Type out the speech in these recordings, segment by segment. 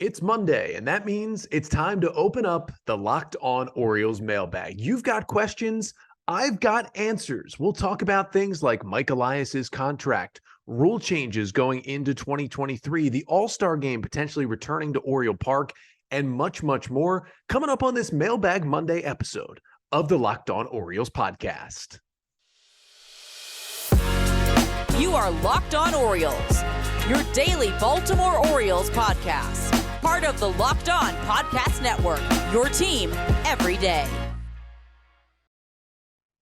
It's Monday, and that means it's time to open up the Locked On Orioles mailbag. You've got questions, I've got answers. We'll talk about things like Mike Elias's contract, rule changes going into 2023, the All-Star game potentially returning to Oriole Park, and much, much more coming up on this Mailbag Monday episode of the Locked On Orioles podcast. You are Locked On Orioles, your daily Baltimore Orioles podcast. Part of the Locked On Podcast Network, your team every day.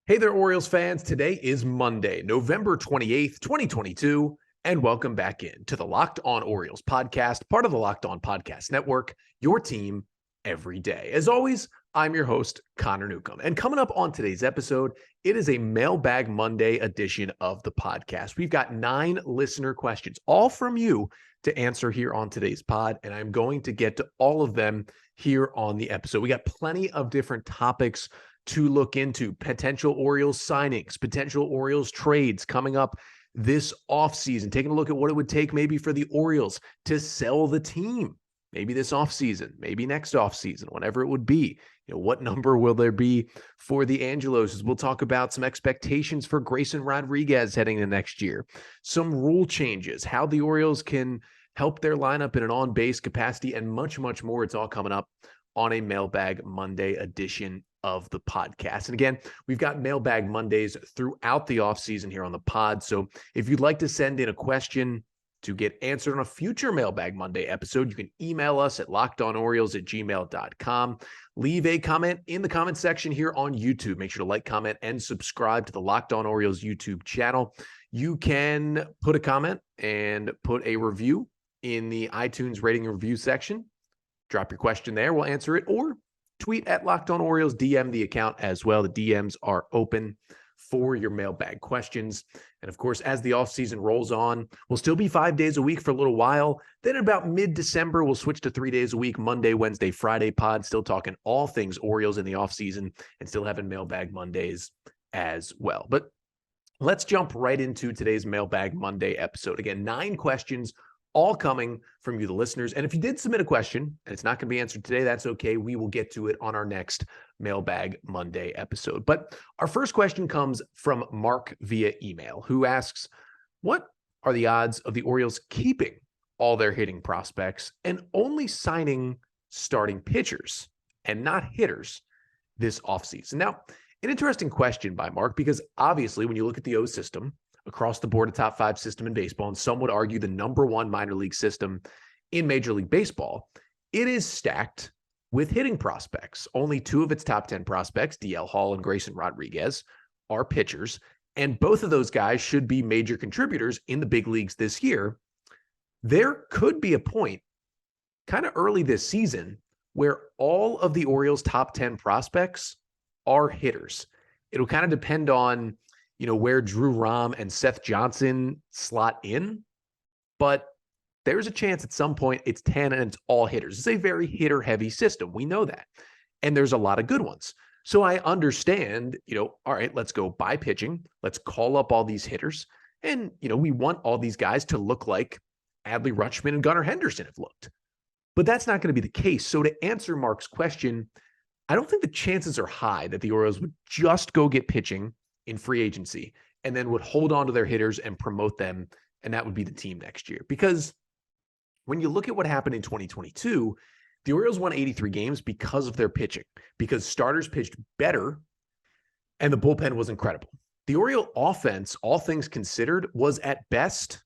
Hey there, Orioles fans. Today is Monday, November 28th, 2022, and welcome back in to the Locked On Orioles podcast, part of the Locked On Podcast Network, your team every day. As always, I'm your host, Connor Newcomb. And coming up on today's episode, it is a Mailbag Monday edition of the podcast. We've got 9 listener questions, all from you, to answer here on today's pod, and I'm going to get to all of them here on the episode. We got plenty of different topics to look into: potential Orioles signings, potential Orioles trades coming up this offseason, taking a look at what it would take maybe for the Orioles to sell the team, maybe this offseason, maybe next offseason, whenever it would be. You know, what number will there be for the Angelos? We'll talk about some expectations for Grayson Rodriguez heading into next year, some rule changes, how the Orioles can help their lineup in an on-base capacity, and much, much more. It's all coming up on a Mailbag Monday edition of the podcast. And again, we've got Mailbag Mondays throughout the offseason here on the pod. So if you'd like to send in a question to get answered on a future Mailbag Monday episode, you can email us at lockedonorioles@gmail.com. Leave a comment in the comment section here on YouTube. Make sure to like, comment, and subscribe to the Locked On Orioles YouTube channel. You can put a comment and put a review in the iTunes rating and review section. Drop your question there. We'll answer it, or tweet at Locked On Orioles, DM the account as well. The DMs are open for your mailbag questions. And of course, as the offseason rolls on, we'll still be 5 days a week for a little while. Then about mid-December, we'll switch to 3 days a week, Monday, Wednesday, Friday pod, still talking all things Orioles in the offseason and still having Mailbag Mondays as well. But let's jump right into today's Mailbag Monday episode. Again, 9 questions, all coming from you, the listeners. And if you did submit a question and it's not going to be answered today, that's okay. We will get to it on our next Mailbag Monday episode. But our first question comes from Mark via email, who asks, what are the odds of the Orioles keeping all their hitting prospects and only signing starting pitchers and not hitters this offseason? Now, an interesting question by Mark, because obviously when you look at the O system, across the board, a top 5 system in baseball, and some would argue the number 1 minor league system in Major League Baseball, it is stacked with hitting prospects. Only 2 of its top 10 prospects, DL Hall and Grayson Rodriguez, are pitchers, and both of those guys should be major contributors in the big leagues this year. There could be a point kind of early this season where all of the Orioles' top 10 prospects are hitters. It'll kind of depend on where Drew Rom and Seth Johnson slot in, but there's a chance at some point it's 10 and it's all hitters. It's a very hitter-heavy system. We know that. And there's a lot of good ones. So I understand, all right, let's go buy pitching. Let's call up all these hitters. And, we want all these guys to look like Adley Rutschman and Gunnar Henderson have looked. But that's not going to be the case. So to answer Mark's question, I don't think the chances are high that the Orioles would just go get pitching in free agency and then would hold on to their hitters and promote them, and that would be the team next year. Because when you look at what happened in 2022, the Orioles won 83 games because of their pitching, because starters pitched better and the bullpen was incredible. The Oriole offense, all things considered, was at best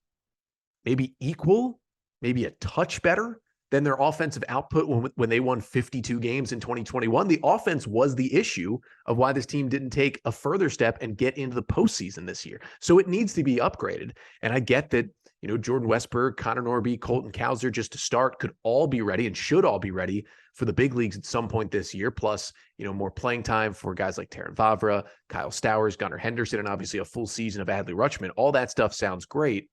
maybe equal, maybe a touch better than their offensive output when they won 52 games in 2021. The offense was the issue of why this team didn't take a further step and get into the postseason this year. So it needs to be upgraded. And I get that, Jordan Westberg, Connor Norby, Colton Cowser, just to start, could all be ready and should all be ready for the big leagues at some point this year. Plus, more playing time for guys like Terrin Vavra, Kyle Stowers, Gunnar Henderson, and obviously a full season of Adley Rutschman. All that stuff sounds great.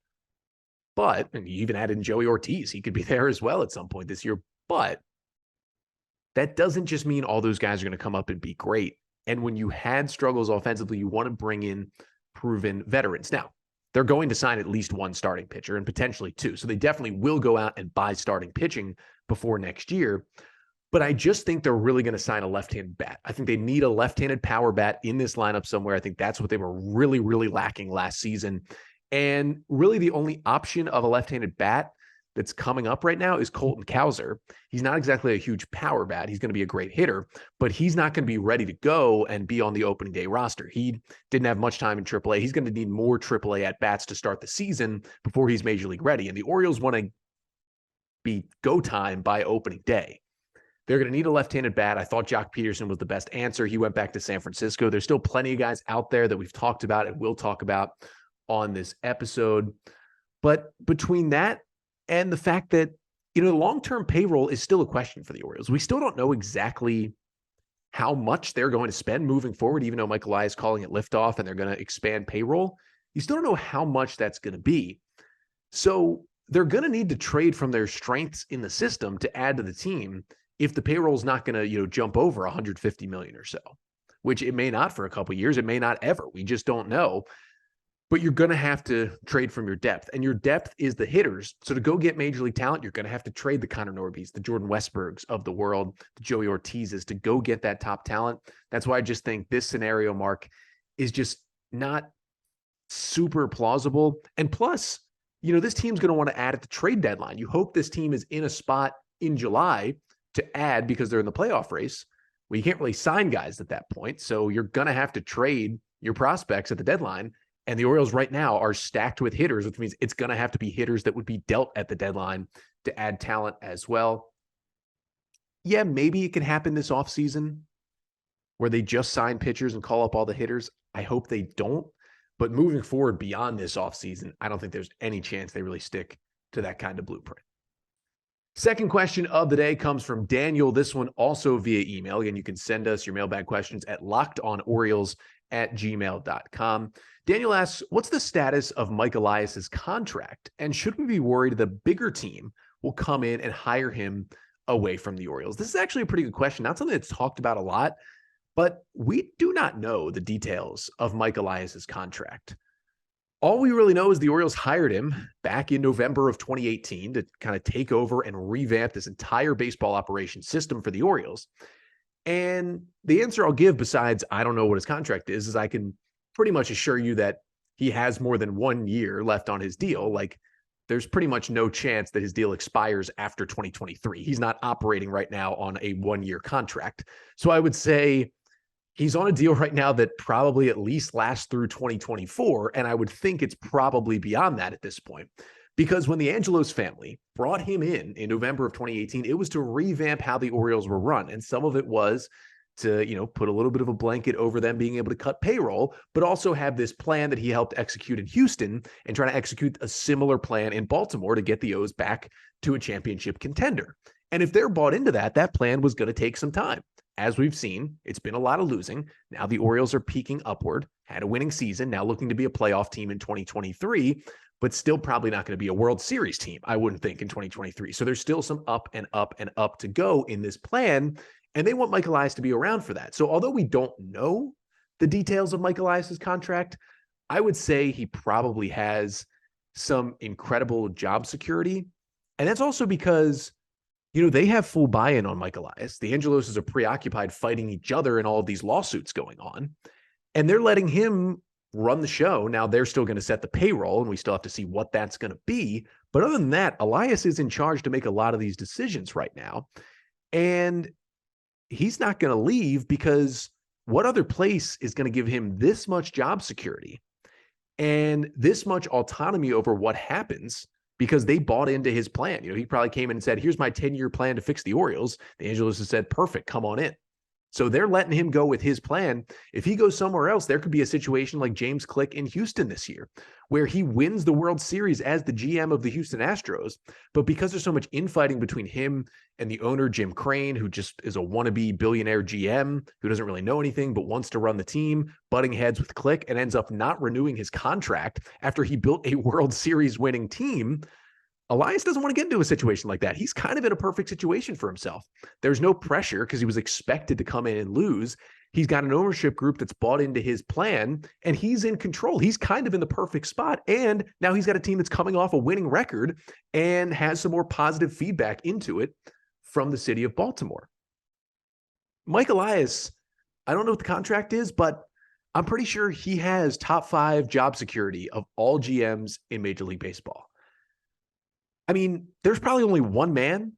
But, and you even added in Joey Ortiz, he could be there as well at some point this year. But that doesn't just mean all those guys are going to come up and be great. And when you had struggles offensively, you want to bring in proven veterans. Now, they're going to sign at least one starting pitcher and potentially two. So they definitely will go out and buy starting pitching before next year. But I just think they're really going to sign a left-handed bat. I think they need a left-handed power bat in this lineup somewhere. I think that's what they were really, really lacking last season. And really the only option of a left-handed bat that's coming up right now is Colton Cowser. He's not exactly a huge power bat. He's going to be a great hitter, but he's not going to be ready to go and be on the opening day roster. He didn't have much time in AAA. He's going to need more AAA at-bats to start the season before he's major league ready. And the Orioles want to be go time by opening day. They're going to need a left-handed bat. I thought Jock Peterson was the best answer. He went back to San Francisco. There's still plenty of guys out there that we've talked about and will talk about on this episode. But between that and the fact that, the long-term payroll is still a question for the Orioles. We still don't know exactly how much they're going to spend moving forward, even though Mike Elias is calling it liftoff and they're going to expand payroll. You still don't know how much that's going to be. So they're going to need to trade from their strengths in the system to add to the team if the payroll is not going to, jump over 150 million or so, which it may not for a couple of years. It may not ever. We just don't know. But you're going to have to trade from your depth, and your depth is the hitters. So to go get major league talent, you're going to have to trade the Connor Norbys, the Jordan Westbergs of the world, the Joey Ortizes to go get that top talent. That's why I just think this scenario, Mark, is just not super plausible. And plus, this team's going to want to add at the trade deadline. You hope this team is in a spot in July to add because they're in the playoff race. Well, you can't really sign guys at that point. So you're going to have to trade your prospects at the deadline. And the Orioles right now are stacked with hitters, which means it's going to have to be hitters that would be dealt at the deadline to add talent as well. Yeah, maybe it can happen this offseason where they just sign pitchers and call up all the hitters. I hope they don't. But moving forward beyond this offseason, I don't think there's any chance they really stick to that kind of blueprint. Second question of the day comes from Daniel. This one also via email. Again, you can send us your mailbag questions at lockedonorioles@gmail.com. Daniel asks, what's the status of Mike Elias's contract? And should we be worried the bigger team will come in and hire him away from the Orioles? This is actually a pretty good question. Not something that's talked about a lot, but we do not know the details of Mike Elias's contract. All we really know is the Orioles hired him back in November of 2018 to kind of take over and revamp this entire baseball operation system for the Orioles. And the answer I'll give, besides I don't know what his contract is I can pretty much assure you that he has more than 1 year left on his deal. Like, there's pretty much no chance that his deal expires after 2023. He's not operating right now on a 1-year contract. So I would say he's on a deal right now that probably at least lasts through 2024. And I would think it's probably beyond that at this point. Because when the Angelos family brought him in November of 2018, it was to revamp how the Orioles were run. And some of it was to, put a little bit of a blanket over them being able to cut payroll, but also have this plan that he helped execute in Houston and trying to execute a similar plan in Baltimore to get the O's back to a championship contender. And if they're bought into that, that plan was going to take some time. As we've seen, it's been a lot of losing. Now the Orioles are peaking upward, had a winning season, now looking to be a playoff team in 2023, but still probably not going to be a World Series team, I wouldn't think, in 2023. So there's still some up and up and up to go in this plan, and they want Mike Elias to be around for that. So although we don't know the details of Mike Elias's contract, I would say he probably has some incredible job security. And that's also because, they have full buy-in on Mike Elias. The Angeloses are preoccupied fighting each other in all of these lawsuits going on, and they're letting him run the show. Now they're still going to set the payroll, and we still have to see what that's going to be. But other than that, Elias is in charge to make a lot of these decisions right now. And he's not going to leave because what other place is going to give him this much job security and this much autonomy over what happens because they bought into his plan? He probably came in and said, here's my 10-year plan to fix the Orioles. The Angelos has said, perfect, come on in. So they're letting him go with his plan. If he goes somewhere else, there could be a situation like James Click in Houston this year, where he wins the World Series as the GM of the Houston Astros. But because there's so much infighting between him and the owner, Jim Crane, who just is a wannabe billionaire GM, who doesn't really know anything but wants to run the team, butting heads with Click, and ends up not renewing his contract after he built a World Series winning team, Elias doesn't want to get into a situation like that. He's kind of in a perfect situation for himself. There's no pressure because he was expected to come in and lose. He's got an ownership group that's bought into his plan, and he's in control. He's kind of in the perfect spot. And now he's got a team that's coming off a winning record and has some more positive feedback into it from the city of Baltimore. Mike Elias, I don't know what the contract is, but I'm pretty sure he has top 5 job security of all GMs in Major League Baseball. I mean, there's probably only one man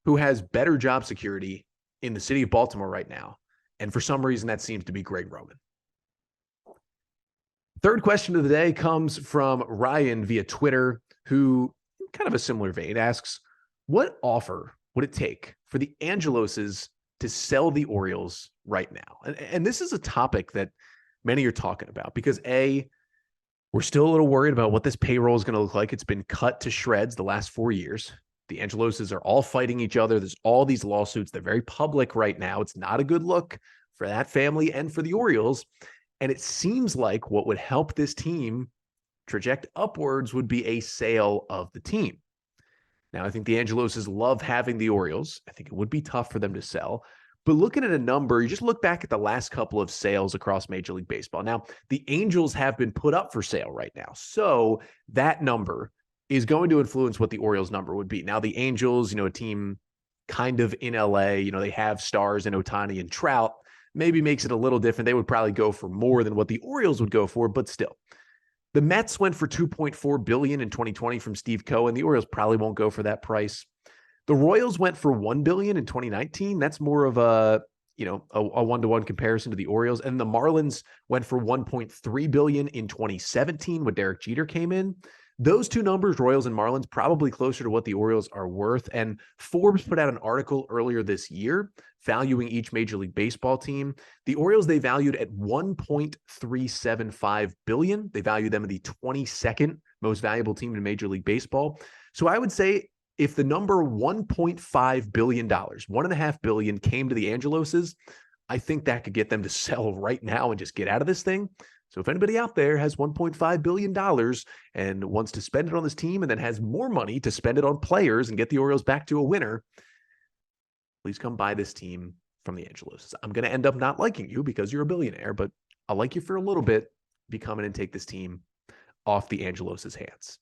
who has better job security in the city of Baltimore right now. And for some reason, that seems to be Greg Roman. Third question of the day comes from Ryan via Twitter, who, in kind of a similar vein, asks, what offer would it take for the Angeloses to sell the Orioles right now? And this is a topic that many are talking about because we're still a little worried about what this payroll is going to look like. It's been cut to shreds the last 4 years. The Angeloses are all fighting each other. There's all these lawsuits. They're very public right now. It's not a good look for that family and for the Orioles. And it seems like what would help this team traject upwards would be a sale of the team. Now, I think the Angeloses love having the Orioles. I think it would be tough for them to sell. But looking at a number, you just look back at the last couple of sales across Major League Baseball. Now, the Angels have been put up for sale right now. So that number is going to influence what the Orioles number would be. Now, the Angels, a team kind of in LA, they have stars in Ohtani and Trout, maybe makes it a little different. They would probably go for more than what the Orioles would go for, but still. The Mets went for $2.4 billion in 2020 from Steve Cohen. The Orioles probably won't go for that price. The Royals went for $1 billion in 2019. That's more of a one-to-one comparison to the Orioles. And the Marlins went for $1.3 billion in 2017 when Derek Jeter came in. Those two numbers, Royals and Marlins, probably closer to what the Orioles are worth. And Forbes put out an article earlier this year valuing each Major League Baseball team. The Orioles, they valued at $1.375 billion. They value them as the 22nd most valuable team in Major League Baseball. So I would say if the number $1.5 billion, $1.5 billion came to the Angeloses, I think that could get them to sell right now and just get out of this thing. So if anybody out there has $1.5 billion and wants to spend it on this team and then has more money to spend it on players and get the Orioles back to a winner, please come buy this team from the Angelos. I'm going to end up not liking you because you're a billionaire, but I'll like you for a little bit. Be coming and take this team off the Angelos' hands.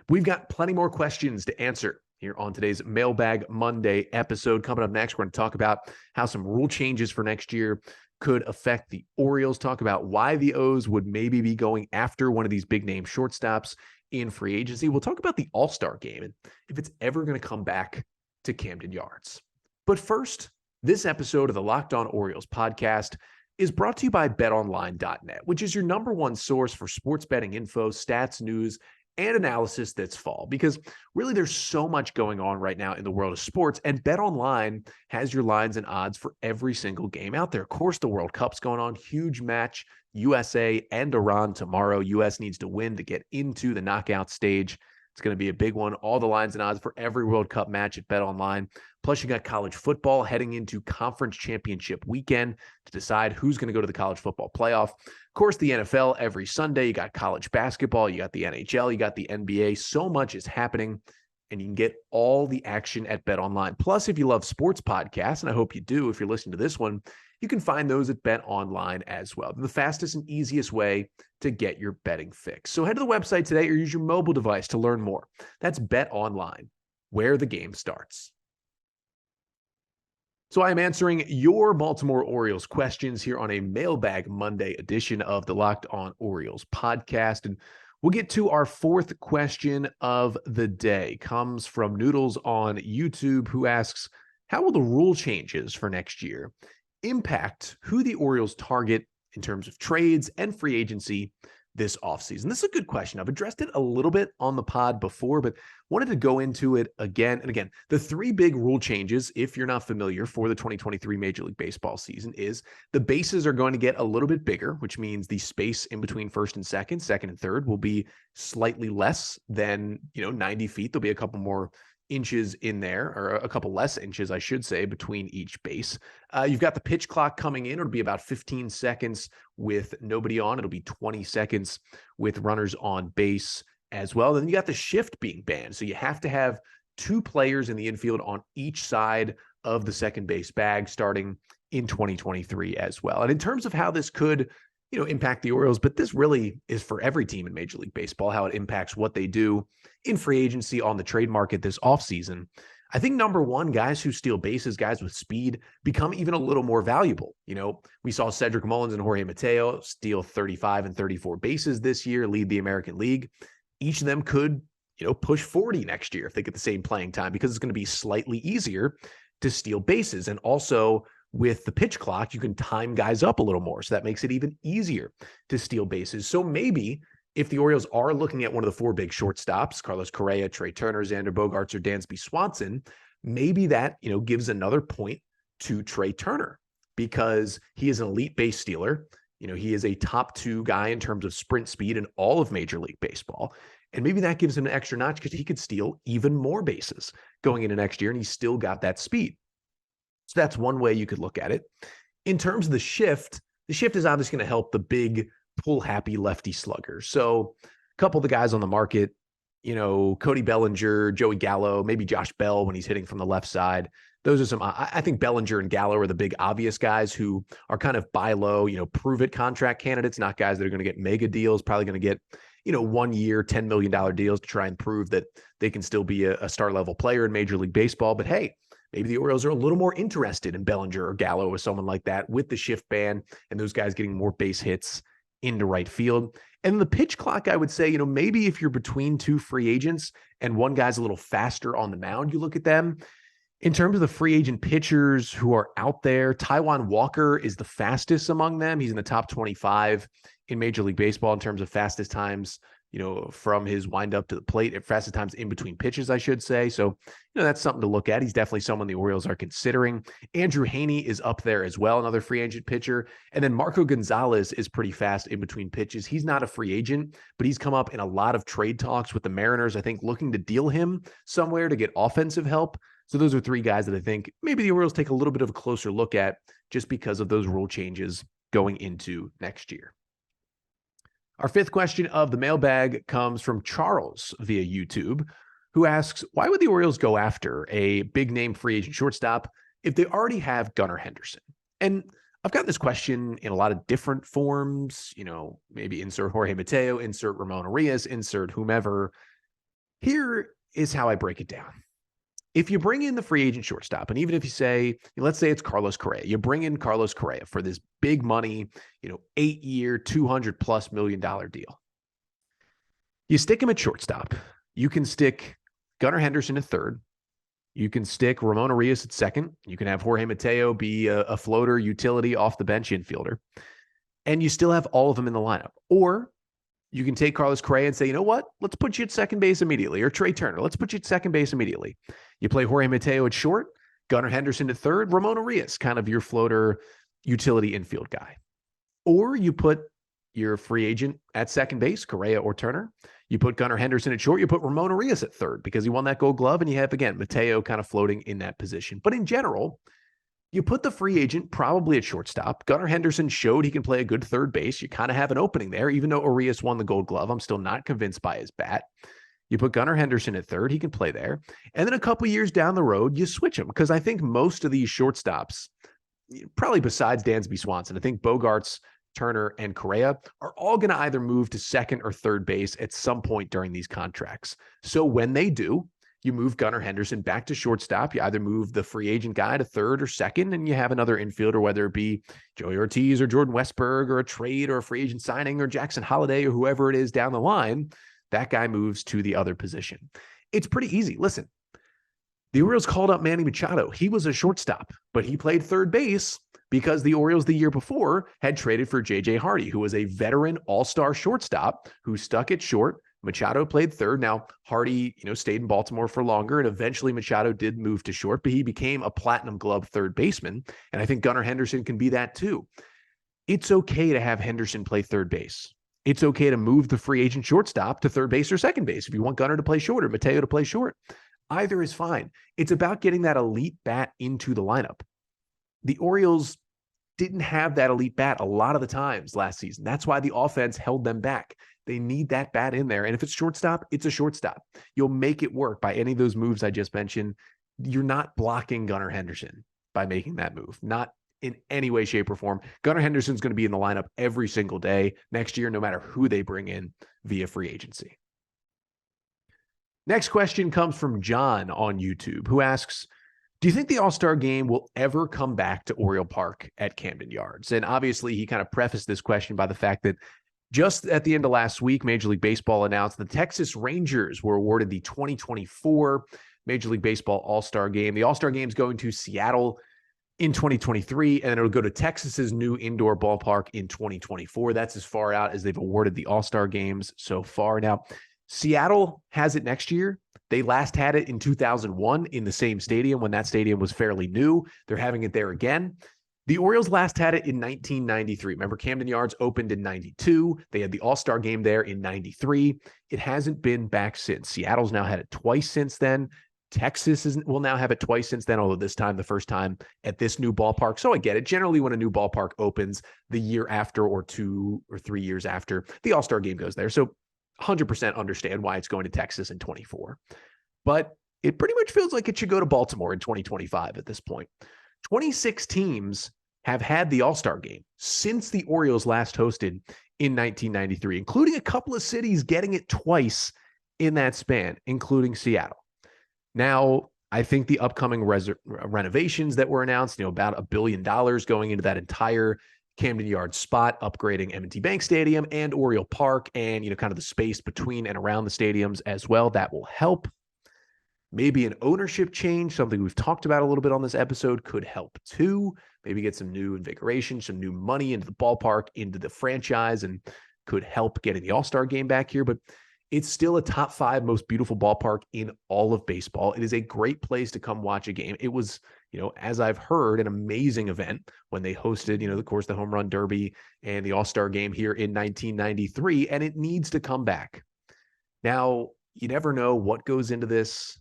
We've got plenty more questions to answer here on today's Mailbag Monday episode. Coming up next, we're going to talk about how some rule changes for next year could affect the Orioles, talk about why the O's would maybe be going after one of these big name shortstops in free agency. We'll talk about the All-Star game and if it's ever going to come back to Camden Yards. But first, this episode of the Locked On Orioles podcast is brought to you by betonline.net, which is your number one source for sports betting info, stats, news, and analysis this fall, because really there's so much going on right now in the world of sports, and BetOnline has your lines and odds for every single game out there. Of course, the World Cup's going on, huge match, USA and Iran tomorrow. US needs to win to get into the knockout stage. It's going to be a big one. All the lines and odds for every World Cup match at BetOnline. Plus, you got college football heading into conference championship weekend to decide who's going to go to the college football playoff. Of course, the NFL every Sunday. You got college basketball. You got the NHL. You got the NBA. So much is happening, and you can get all the action at BetOnline. Plus, if you love sports podcasts, and I hope you do if you're listening to this one, you can find those at BetOnline as well. They're the fastest and easiest way to get your betting fix. So head to the website today or use your mobile device to learn more. That's BetOnline, where the game starts. So I am answering your Baltimore Orioles questions here on a Mailbag Monday edition of the Locked On Orioles podcast. And we'll get to our fourth question of the day. Comes from Noodles on YouTube, who asks, how will the rule changes for next year impact who the Orioles target in terms of trades and free agency this offseason? This is a good question. I've addressed it a little bit on the pod before, but wanted to go into it again and again. The three big rule changes, if you're not familiar, for the 2023 Major League Baseball season is the bases are going to get a little bit bigger, which means the space in between first and second and third will be slightly less than 90 feet. There'll be a couple more inches in there, or a couple less inches, I should say, between each base. You've got the pitch clock coming in. It'll be about 15 seconds with nobody on. It'll be 20 seconds with runners on base. as well. Then you got the shift being banned. So you have to have two players in the infield on each side of the second base bag starting in 2023 as well. And in terms of how this could, impact the Orioles, but this really is for every team in Major League Baseball, how it impacts what they do in free agency on the trade market this offseason. I think number one, guys who steal bases, guys with speed, become even a little more valuable. We saw Cedric Mullins and Jorge Mateo steal 35 and 34 bases this year, lead the American League. Each of them could, push 40 next year if they get the same playing time, because it's going to be slightly easier to steal bases. And also with the pitch clock, you can time guys up a little more. So that makes it even easier to steal bases. So maybe if the Orioles are looking at one of the four big shortstops, Carlos Correa, Trey Turner, Xander Bogaerts, or Dansby Swanson, maybe that, gives another point to Trey Turner, because he is an elite base stealer. He is a top 2 guy in terms of sprint speed in all of Major League Baseball. And maybe that gives him an extra notch because he could steal even more bases going into next year, and he's still got that speed. So that's one way you could look at it. In terms of the shift is obviously going to help the big pull-happy lefty sluggers. So a couple of the guys on the market, Cody Bellinger, Joey Gallo, maybe Josh Bell when he's hitting from the left side. Those are some, I think Bellinger and Gallo are the big obvious guys who are kind of buy low, prove-it contract candidates, not guys that are going to get mega deals, probably going to get 1 year, $10 million deals to try and prove that they can still be a star level player in Major League Baseball. But hey, maybe the Orioles are a little more interested in Bellinger or Gallo or someone like that with the shift ban and those guys getting more base hits into right field. And the pitch clock, I would say, maybe if you're between two free agents and one guy's a little faster on the mound, you look at them. In terms of the free agent pitchers who are out there, Taijuan Walker is the fastest among them. He's in the top 25 in Major League Baseball in terms of fastest times, from his windup to the plate, at fastest times in between pitches, I should say. So, that's something to look at. He's definitely someone the Orioles are considering. Andrew Haney is up there as well, another free agent pitcher. And then Marco Gonzalez is pretty fast in between pitches. He's not a free agent, but he's come up in a lot of trade talks with the Mariners, I think, looking to deal him somewhere to get offensive help. So those are 3 guys that I think maybe the Orioles take a little bit of a closer look at just because of those rule changes going into next year. Our 5th question of the mailbag comes from Charles via YouTube, who asks, why would the Orioles go after a big name free agent shortstop if they already have Gunnar Henderson? And I've got this question in a lot of different forms, maybe insert Jorge Mateo, insert Ramon Arias, insert whomever. Here is how I break it down. If you bring in the free agent shortstop, and even if you say, let's say it's Carlos Correa, you bring in Carlos Correa for this big money, 8-year, $200+ million deal. You stick him at shortstop. You can stick Gunnar Henderson at third. You can stick Ramon Arias at second. You can have Jorge Mateo be a floater utility off the bench infielder. And you still have all of them in the lineup. Or you can take Carlos Correa and say, you know what? Let's put you at second base immediately. Or Trey Turner, let's put you at second base immediately. You play Jorge Mateo at short, Gunnar Henderson at third, Ramon Arias, kind of your floater utility infield guy. Or you put your free agent at second base, Correa or Turner. You put Gunnar Henderson at short. You put Ramon Arias at third because he won that Gold Glove. And you have, again, Mateo kind of floating in that position. But in general, you put the free agent probably at shortstop. Gunnar Henderson showed he can play a good third base. You kind of have an opening there, even though Arias won the Gold Glove. I'm still not convinced by his bat. You put Gunnar Henderson at third. He can play there. And then a couple years down the road, you switch him because I think most of these shortstops, probably besides Dansby Swanson, I think Bogaerts, Turner, and Correa are all going to either move to second or third base at some point during these contracts. So when they do, you move Gunnar Henderson back to shortstop. You either move the free agent guy to third or second, and you have another infielder, whether it be Joey Ortiz or Jordan Westberg or a trade or a free agent signing or Jackson Holliday or whoever it is down the line. That guy moves to the other position. It's pretty easy. Listen, the Orioles called up Manny Machado. He was a shortstop, but he played third base because the Orioles the year before had traded for J.J. Hardy, who was a veteran all-star shortstop who stuck at short. Machado played third. Now, Hardy, stayed in Baltimore for longer, and eventually Machado did move to short, but he became a platinum glove third baseman, and I think Gunnar Henderson can be that too. It's okay to have Henderson play third base. It's okay to move the free agent shortstop to third base or second base if you want Gunnar to play short or Mateo to play short. Either is fine. It's about getting that elite bat into the lineup. The Orioles didn't have that elite bat a lot of the times last season. That's why the offense held them back. They need that bat in there. And if it's shortstop, it's a shortstop. You'll make it work by any of those moves I just mentioned. You're not blocking Gunnar Henderson by making that move. Not in any way, shape, or form. Gunnar Henderson's going to be in the lineup every single day next year, no matter who they bring in via free agency. Next question comes from John on YouTube, who asks, do you think the All-Star game will ever come back to Oriole Park at Camden Yards? And obviously, he kind of prefaced this question by the fact that just at the end of last week, Major League Baseball announced the Texas Rangers were awarded the 2024 Major League Baseball All-Star game. The All-Star game is going to Seattle in 2023, and then it'll go to Texas's new indoor ballpark in 2024. That's as far out as they've awarded the All-Star games so far. Now, Seattle has it next year. They last had it in 2001 in the same stadium when that stadium was fairly new. They're having it there again. The Orioles last had it in 1993. Remember, Camden Yards opened in 92. They had the All-Star game there in 93. It hasn't been back since. Seattle's now had it twice since then. Texas will now have it twice since then, although this time, the first time at this new ballpark. So I get it. Generally, when a new ballpark opens the year after or 2 or 3 years after, the All-Star game goes there. So 100% understand why it's going to Texas in 24. But it pretty much feels like it should go to Baltimore in 2025 at this point. 26 teams have had the All-Star game since the Orioles last hosted in 1993, including a couple of cities getting it twice in that span, including Seattle. Now, I think the upcoming renovations that were announced, about $1 billion going into that entire Camden Yards spot, upgrading M&T Bank Stadium and Oriole Park, and kind of the space between and around the stadiums as well. That will help. Maybe an ownership change, something we've talked about a little bit on this episode, could help too. Maybe get some new invigoration, some new money into the ballpark, into the franchise, and could help getting the All-Star game back here. But it's still a top 5 most beautiful ballpark in all of baseball. It is a great place to come watch a game. It was, as I've heard, an amazing event when they hosted, of course, the Home Run Derby and the All-Star game here in 1993, and it needs to come back. Now, you never know what goes into this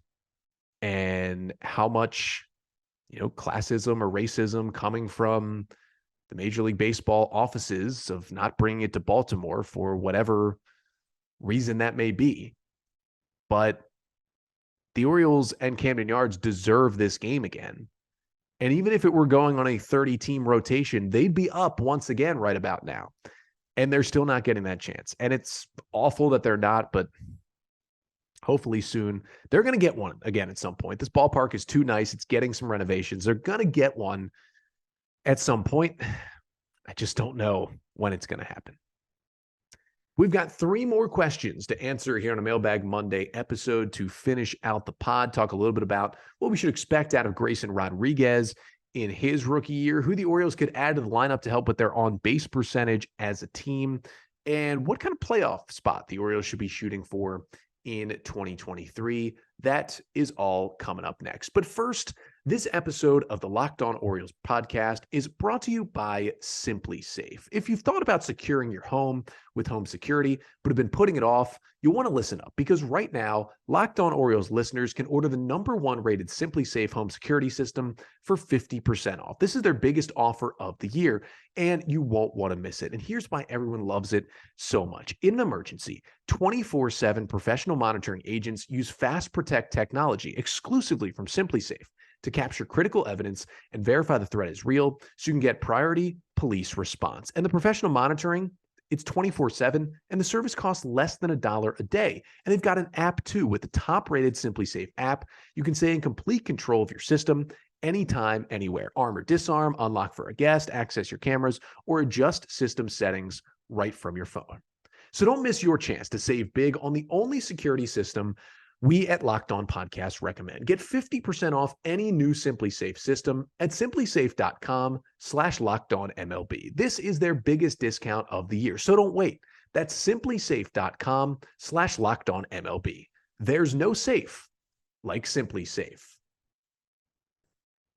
and how much, classism or racism coming from the Major League Baseball offices of not bringing it to Baltimore for whatever reason that may be. But the Orioles and Camden Yards deserve this game again. And even if it were going on a 30-team rotation, they'd be up once again right about now. And they're still not getting that chance. And it's awful that they're not, but hopefully soon they're going to get one again at some point. This ballpark is too nice. It's getting some renovations. They're going to get one at some point. I just don't know when it's going to happen. We've got 3 more questions to answer here on a Mailbag Monday episode to finish out the pod. Talk a little bit about what we should expect out of Grayson Rodriguez in his rookie year, who the Orioles could add to the lineup to help with their on-base percentage as a team, and what kind of playoff spot the Orioles should be shooting for in 2023. That is all coming up next. But first, this episode of the Locked On Orioles podcast is brought to you by Simply Safe. If you've thought about securing your home with home security, but have been putting it off, you'll want to listen up, because right now, Locked On Orioles listeners can order the #1 rated Simply Safe home security system for 50% off. This is their biggest offer of the year, and you won't want to miss it. And here's why everyone loves it so much. In an emergency, 24/7 professional monitoring agents use Fast Protect technology exclusively from Simply Safe to capture critical evidence and verify the threat is real, so you can get priority police response. And the professional monitoring, it's 24/7, and the service costs less than $1 a day. And they've got an app too. With the top-rated Simply Safe app, you can stay in complete control of your system anytime, anywhere. Arm or disarm, unlock for a guest, access your cameras, or adjust system settings right from your phone. So don't miss your chance to save big on the only security system we at Locked On Podcast recommend. Get 50% off any new Simply Safe system at simplysafe.com/LockedOnMLB. This is their biggest discount of the year, so don't wait. That's simplysafe.com/LockedOnMLB. There's no safe like Simply Safe.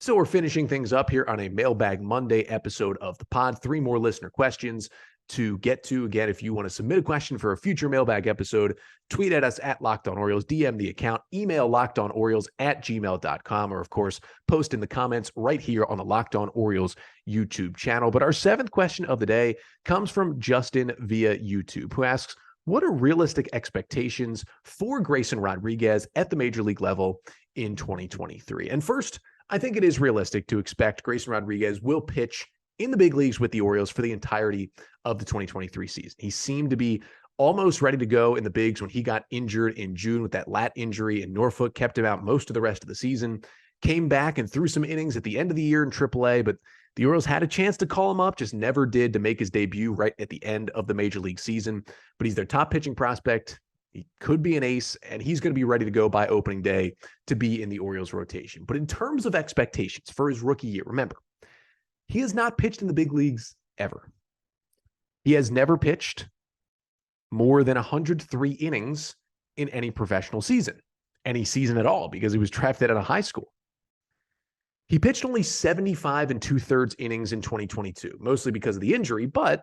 So we're finishing things up here on a Mailbag Monday episode of the pod. 3 more listener questions to get to. Again, if you want to submit a question for a future Mailbag episode, tweet at us at Locked On Orioles, DM the account, email lockedonorioles@gmail.com, or of course, post in the comments right here on the Locked On Orioles YouTube channel. But our 7th question of the day comes from Justin via YouTube, who asks, what are realistic expectations for Grayson Rodriguez at the major league level in 2023? And first, I think it is realistic to expect Grayson Rodriguez will pitch in the big leagues with the Orioles for the entirety of the 2023 season. He seemed to be almost ready to go in the bigs when he got injured in June with that lat injury, and Norfolk kept him out most of the rest of the season. Came back and threw some innings at the end of the year in AAA, but the Orioles had a chance to call him up, just never did to make his debut right at the end of the major league season. But he's their top pitching prospect. He could be an ace, and he's going to be ready to go by opening day to be in the Orioles rotation. But in terms of expectations for his rookie year, remember, he has not pitched in the big leagues ever. He has never pitched more than 103 innings in any professional season, any season at all, because he was drafted out of high school. He pitched only 75 2/3 innings in 2022, mostly because of the injury, but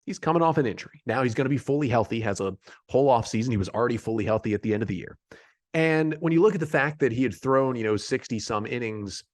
he's coming off an injury. Now he's going to be fully healthy, has a whole offseason. He was already fully healthy at the end of the year. And when you look at the fact that he had thrown, 60-some innings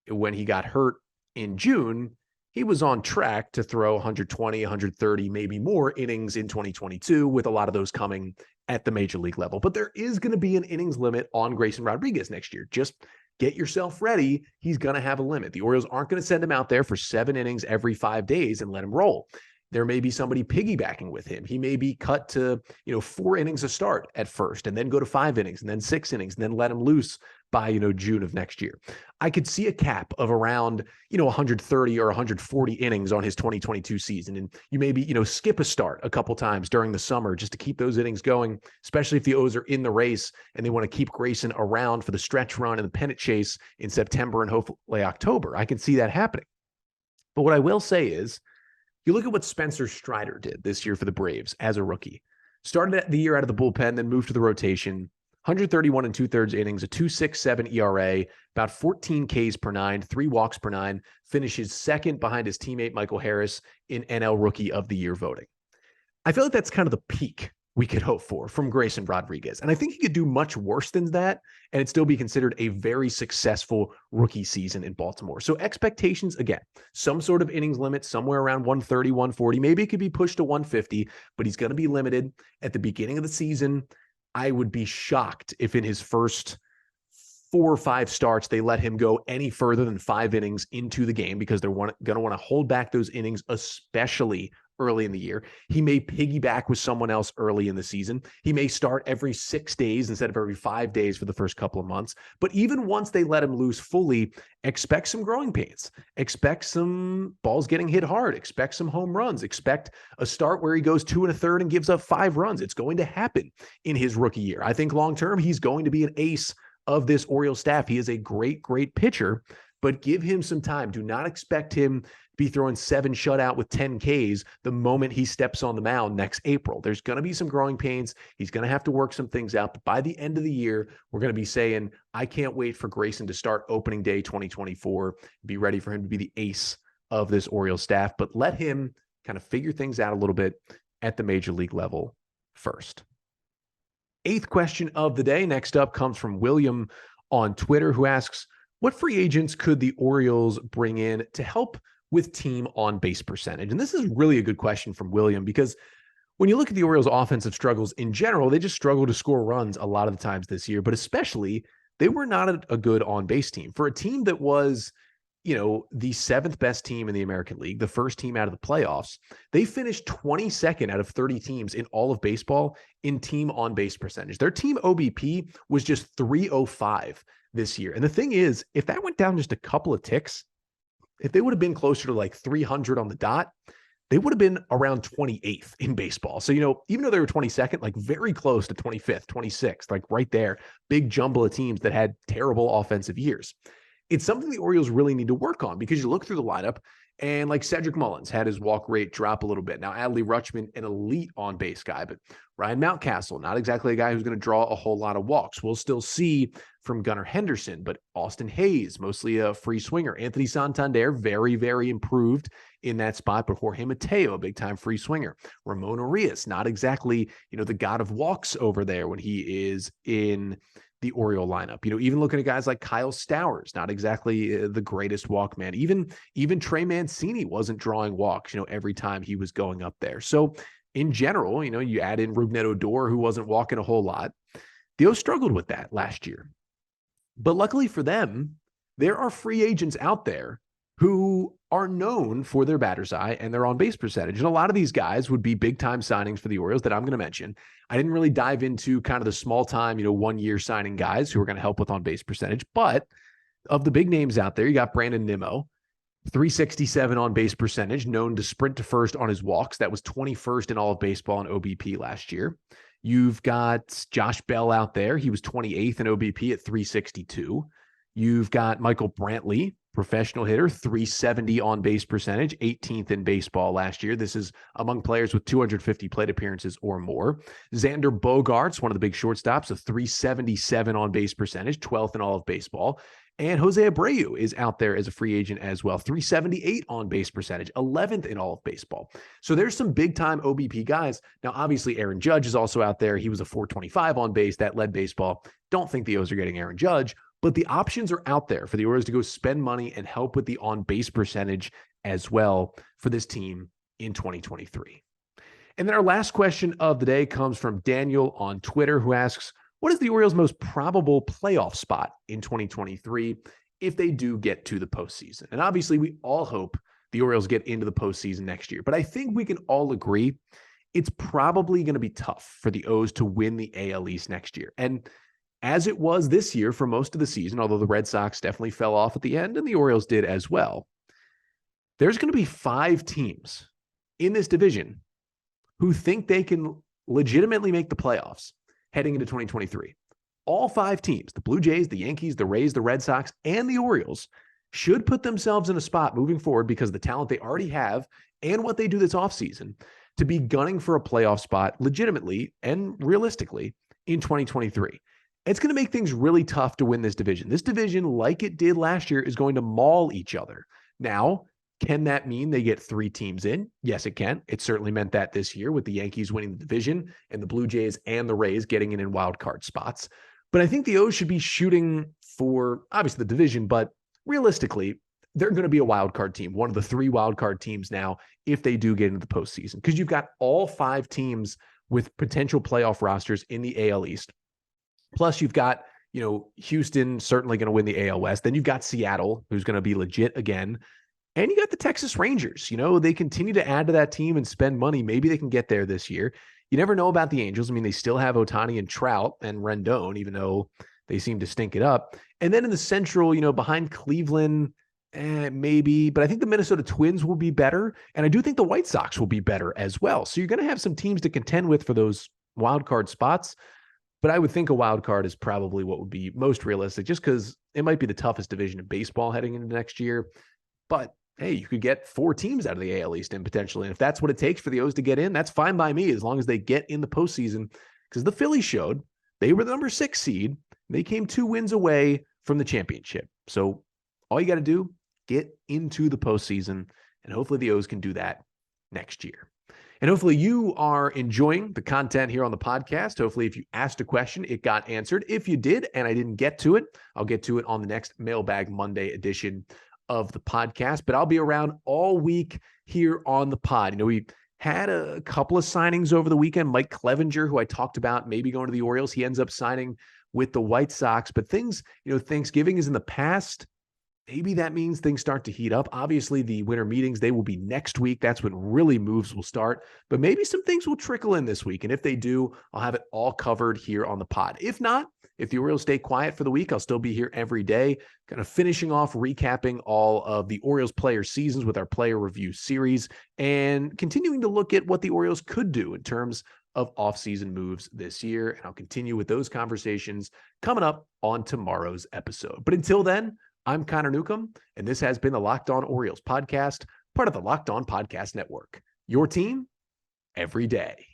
when he got hurt in June, he was on track to throw 120, 130, maybe more innings in 2022, with a lot of those coming at the major league level. But there is going to be an innings limit on Grayson Rodriguez next year. Just get yourself ready. He's going to have a limit. The Orioles aren't going to send him out there for 7 innings every 5 days and let him roll. There may be somebody piggybacking with him. He may be cut to, 4 innings a start at first, and then go to 5 innings, and then 6 innings, and then let him loose by, June of next year. I could see a cap of around, 130 or 140 innings on his 2022 season. And you maybe, skip a start a couple times during the summer just to keep those innings going, especially if the O's are in the race and they want to keep Grayson around for the stretch run and the pennant chase in September and hopefully October. I can see that happening. But what I will say is, you look at what Spencer Strider did this year for the Braves as a rookie. Started the year out of the bullpen, then moved to the rotation. 131 2/3 innings, a 2.67 ERA, about 14 Ks per 9, 3 walks per 9, finishes second behind his teammate Michael Harris in NL Rookie of the Year voting. I feel like that's kind of the peak we could hope for from Grayson Rodriguez. And I think he could do much worse than that, and it'd still be considered a very successful rookie season in Baltimore. So expectations, again, some sort of innings limit, somewhere around 130, 140. Maybe it could be pushed to 150, but he's going to be limited at the beginning of the season. I would be shocked if in his first 4 or 5 starts, they let him go any further than 5 innings into the game, because they're going to want to hold back those innings, especially early in the year. He may piggyback with someone else early in the season. He may start every 6 days instead of every 5 days for the first couple of months. But even once they let him loose fully, expect some growing pains. Expect some balls getting hit hard. Expect some home runs. Expect a start where he goes 2 1/3 and gives up 5 runs. It's going to happen in his rookie year. I think long-term, he's going to be an ace of this Orioles staff. He is a great, great pitcher, but give him some time. Do not expect him to be throwing 7 shutout with 10 Ks the moment he steps on the mound next April. There's going to be some growing pains. He's going to have to work some things out. But by the end of the year, we're going to be saying, I can't wait for Grayson to start opening day 2024. Be ready for him to be the ace of this Orioles staff. But let him kind of figure things out a little bit at the major league level first. 8th question of the day, next up, comes from William on Twitter, who asks, what free agents could the Orioles bring in to help with team on-base percentage? And this is really a good question from William, because when you look at the Orioles' offensive struggles in general, they just struggle to score runs a lot of the times this year, but especially they were not a good on-base team. For a team that was, the 7th best team in the American League, the first team out of the playoffs, they finished 22nd out of 30 teams in all of baseball in team on-base percentage. Their team OBP was just 305 this year. And the thing is, if that went down just a couple of ticks, if they would have been closer to like 300 on the dot, they would have been around 28th in baseball. So, even though they were 22nd, like very close to 25th, 26th, like right there, big jumble of teams that had terrible offensive years. It's something the Orioles really need to work on, because you look through the lineup and like Cedric Mullins had his walk rate drop a little bit. Now, Adley Rutschman, an elite on-base guy, but Ryan Mountcastle, not exactly a guy who's going to draw a whole lot of walks. We'll still see from Gunnar Henderson, but Austin Hayes, mostly a free swinger. Anthony Santander, very, very improved in that spot, but Jorge Mateo, a big-time free swinger. Ramon Urias, not exactly, the god of walks over there when he is in the Oriole lineup. Even looking at guys like Kyle Stowers, not exactly the greatest walk man. Even Trey Mancini wasn't drawing walks, every time he was going up there. So in general, you add in Rougned Odor, who wasn't walking a whole lot. The O's struggled with that last year. But luckily for them, there are free agents out there who are known for their batter's eye and their on-base percentage. And a lot of these guys would be big-time signings for the Orioles that I'm going to mention. I didn't really dive into kind of the small-time, one-year signing guys who are going to help with on-base percentage. But of the big names out there, you got Brandon Nimmo, 367 on-base percentage, known to sprint to first on his walks. That was 21st in all of baseball in OBP last year. You've got Josh Bell out there. He was 28th in OBP at 362. You've got Michael Brantley, professional hitter, 370 on-base percentage, 18th in baseball last year. This is among players with 250 plate appearances or more. Xander Bogaerts, one of the big shortstops, a 377 on-base percentage, 12th in all of baseball. And Jose Abreu is out there as a free agent as well. 378 on-base percentage, 11th in all of baseball. So there's some big-time OBP guys. Now, obviously, Aaron Judge is also out there. He was a 425 on base. That led baseball. Don't think the O's are getting Aaron Judge, but the options are out there for the Orioles to go spend money and help with the on-base percentage as well for this team in 2023. And then our last question of the day comes from Daniel on Twitter, who asks, what is the Orioles' most probable playoff spot in 2023 if they do get to the postseason? And obviously, we all hope the Orioles get into the postseason next year. But I think we can all agree it's probably going to be tough for the O's to win the AL East next year. And as it was this year for most of the season, although the Red Sox definitely fell off at the end and the Orioles did as well, there's going to be 5 teams in this division who think they can legitimately make the playoffs heading into 2023. All 5 teams, the Blue Jays, the Yankees, the Rays, the Red Sox, and the Orioles, should put themselves in a spot moving forward because of the talent they already have and what they do this offseason to be gunning for a playoff spot legitimately and realistically in 2023. It's going to make things really tough to win this division. This division, like it did last year, is going to maul each other. Now, can that mean they get 3 teams in? Yes, it can. It certainly meant that this year with the Yankees winning the division and the Blue Jays and the Rays getting in wild card spots. But I think the O's should be shooting for, obviously, the division, but realistically, they're going to be a wild card team, one of the 3 wild card teams now if they do get into the postseason, because you've got all 5 teams with potential playoff rosters in the AL East. Plus, you've got, Houston certainly going to win the AL West. Then you've got Seattle, who's going to be legit again. And you got the Texas Rangers. They continue to add to that team and spend money. Maybe they can get there this year. You never know about the Angels. I mean, they still have Ohtani and Trout and Rendon, even though they seem to stink it up. And then in the Central, behind Cleveland, maybe. But I think the Minnesota Twins will be better. And I do think the White Sox will be better as well. So you're going to have some teams to contend with for those wild card spots. But I would think a wild card is probably what would be most realistic, just because it might be the toughest division in baseball heading into next year. But hey, you could get 4 teams out of the AL East and potentially. And if that's what it takes for the O's to get in, that's fine by me, as long as they get in the postseason. Because the Phillies showed they were the number 6 seed. They came 2 wins away from the championship. So all you got to do, get into the postseason. And hopefully the O's can do that next year. And hopefully you are enjoying the content here on the podcast. Hopefully if you asked a question, it got answered. If you did and I didn't get to it, I'll get to it on the next Mailbag Monday edition of the podcast. But I'll be around all week here on the pod. We had a couple of signings over the weekend. Mike Clevenger, who I talked about maybe going to the Orioles, he ends up signing with the White Sox. But things, Thanksgiving is in the past. Maybe that means things start to heat up. Obviously, the winter meetings, they will be next week. That's when really moves will start. But maybe some things will trickle in this week. And if they do, I'll have it all covered here on the pod. If not, if the Orioles stay quiet for the week, I'll still be here every day, kind of finishing off, recapping all of the Orioles player seasons with our player review series and continuing to look at what the Orioles could do in terms of offseason moves this year. And I'll continue with those conversations coming up on tomorrow's episode. But until then, I'm Connor Newcomb, and this has been the Locked On Orioles podcast, part of the Locked On Podcast Network. Your team every day.